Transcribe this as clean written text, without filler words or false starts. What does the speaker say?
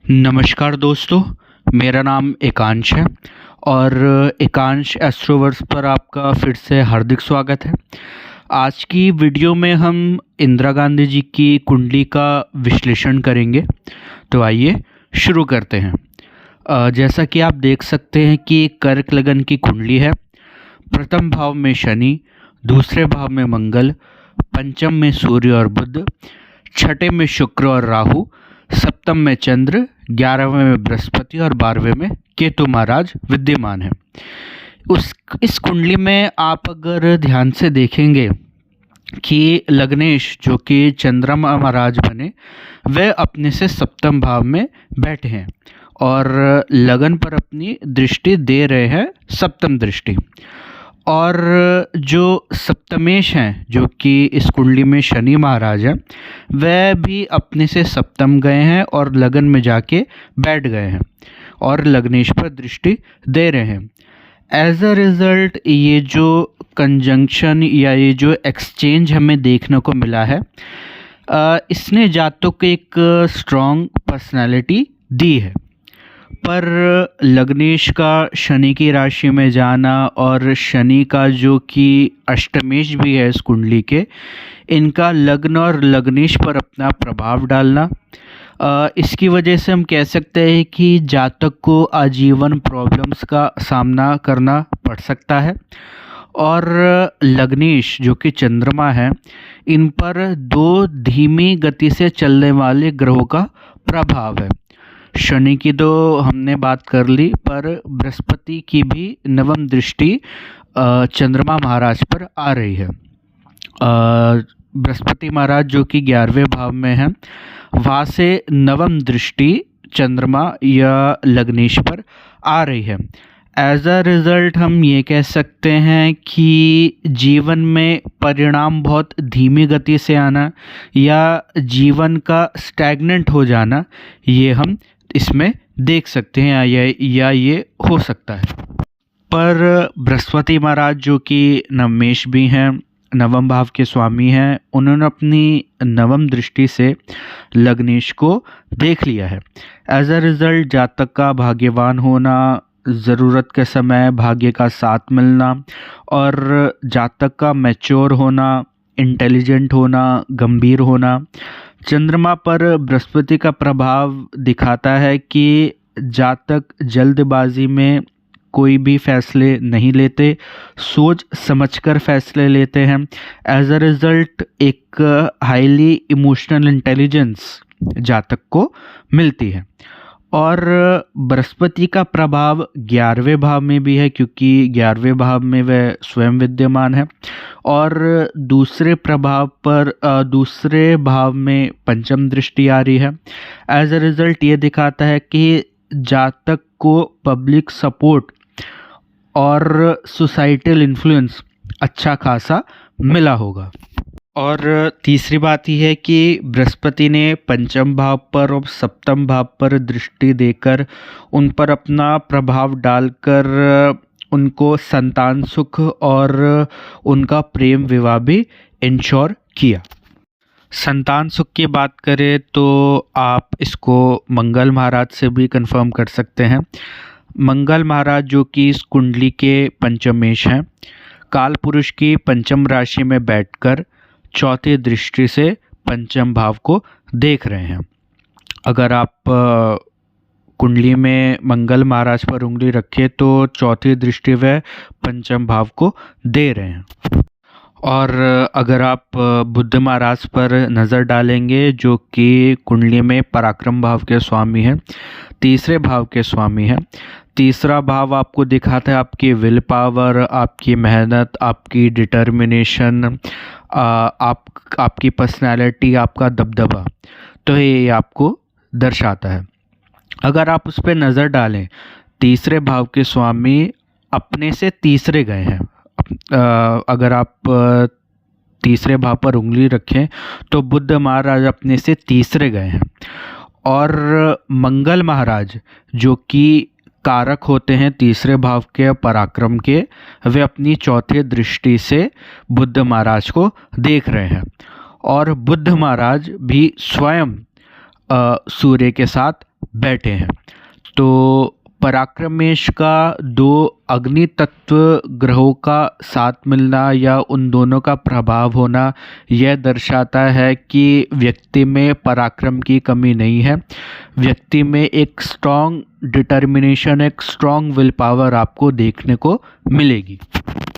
नमस्कार दोस्तों, मेरा नाम एकांश है और एकांश एस्ट्रोवर्स पर आपका फिर से हार्दिक स्वागत है। आज की वीडियो में हम इंदिरा गांधी जी की कुंडली का विश्लेषण करेंगे। तो आइए शुरू करते हैं। जैसा कि आप देख सकते हैं कि कर्क लगन की कुंडली है। प्रथम भाव में शनि, दूसरे भाव में मंगल, पंचम में सूर्य और बुध, छठे में शुक्र और राहु, सप्तम में चंद्र, 11वें में बृहस्पति और 12वें में केतु महाराज विद्यमान है। इस कुंडली में आप अगर ध्यान से देखेंगे कि लग्नेश जो कि चंद्रमा महाराज बने वह अपने से सप्तम भाव में बैठे हैं और लगन पर अपनी दृष्टि दे रहे हैं, सप्तम दृष्टि। और जो सप्तमेश हैं जो कि इस कुंडली में शनि महाराज हैं वह भी अपने से सप्तम गए हैं और लगन में जाके बैठ गए हैं और लग्नेश पर दृष्टि दे रहे हैं। एज अ रिज़ल्ट ये जो कंजंक्शन या ये जो एक्सचेंज हमें देखने को मिला है, इसने जातकों को एक स्ट्रॉन्ग पर्सनालिटी दी है। पर लग्नेश का शनि की राशि में जाना और शनि का जो कि अष्टमेश भी है इस कुंडली के, इनका लग्न और लग्नेश पर अपना प्रभाव डालना, इसकी वजह से हम कह सकते हैं कि जातक को आजीवन प्रॉब्लम्स का सामना करना पड़ सकता है। और लग्नेश जो कि चंद्रमा है, इन पर दो धीमी गति से चलने वाले ग्रहों का प्रभाव है। शनि की तो हमने बात कर ली, पर बृहस्पति की भी नवम दृष्टि चंद्रमा महाराज पर आ रही है। बृहस्पति महाराज जो कि 11वें भाव में है, वहाँ से नवम दृष्टि चंद्रमा या लग्नेश पर आ रही है। एज अ रिज़ल्ट हम ये कह सकते हैं कि जीवन में परिणाम बहुत धीमी गति से आना या जीवन का स्टैग्नेंट हो जाना, ये हम इसमें देख सकते हैं या ये हो सकता है। पर बृहस्पति महाराज जो कि नवमेश भी हैं, नवम भाव के स्वामी हैं, उन्होंने अपनी नवम दृष्टि से लग्नेश को देख लिया है। एज अ रिज़ल्ट जातक का भाग्यवान होना, ज़रूरत के समय भाग्य का साथ मिलना और जातक का मैच्योर होना, इंटेलिजेंट होना, गंभीर होना। चंद्रमा पर बृहस्पति का प्रभाव दिखाता है कि जातक जल्दबाजी में कोई भी फैसले नहीं लेते, सोच समझकर फैसले लेते हैं। एज अ रिज़ल्ट एक हाईली इमोशनल इंटेलिजेंस जातक को मिलती है। और बृहस्पति का प्रभाव 11वें भाव में भी है, क्योंकि 11वें भाव में वह स्वयं विद्यमान है। और दूसरे भाव में पंचम दृष्टि आ रही है। एज अ रिज़ल्ट ये दिखाता है कि जातक को पब्लिक सपोर्ट और सोसाइटल इन्फ्लुएंस अच्छा खासा मिला होगा। और तीसरी बात यह है कि बृहस्पति ने पंचम भाव पर और सप्तम भाव पर दृष्टि देकर उन पर अपना प्रभाव डालकर उनको संतान सुख और उनका प्रेम विवाह भी इंश्योर किया। संतान सुख की बात करें तो आप इसको मंगल महाराज से भी कंफर्म कर सकते हैं। मंगल महाराज जो कि इस कुंडली के पंचमेश हैं, काल पुरुष की पंचम राशि में बैठकर चौथी दृष्टि से पंचम भाव को देख रहे हैं। अगर आप कुंडली में मंगल महाराज पर उंगली रखें तो चौथी दृष्टि वह पंचम भाव को दे रहे हैं। और अगर आप बुध महाराज पर नज़र डालेंगे जो कि कुंडली में पराक्रम भाव के स्वामी हैं, तीसरे भाव के स्वामी हैं। तीसरा भाव आपको दिखाता है आपकी विल पावर, आपकी मेहनत, आपकी डिटर्मिनेशन, आपकी पर्सनैलिटी, आपका दबदबा, तो ये आपको दर्शाता है। अगर आप उस पर नज़र डालें, तीसरे भाव के स्वामी अपने से तीसरे गए हैं। अगर आप तीसरे भाव पर उंगली रखें तो बुध महाराज अपने से तीसरे गए हैं। और मंगल महाराज जो कि कारक होते हैं तीसरे भाव के पराक्रम के, वे अपनी चौथी दृष्टि से बुध महाराज को देख रहे हैं। और बुध महाराज भी स्वयं सूर्य के साथ बैठे हैं। तो पराक्रमेश का दो अग्नि तत्व ग्रहों का साथ मिलना या उन दोनों का प्रभाव होना यह दर्शाता है कि व्यक्ति में पराक्रम की कमी नहीं है। व्यक्ति में एक स्ट्रॉन्ग डिटर्मिनेशन, एक स्ट्रॉन्ग विल पावर आपको देखने को मिलेगी।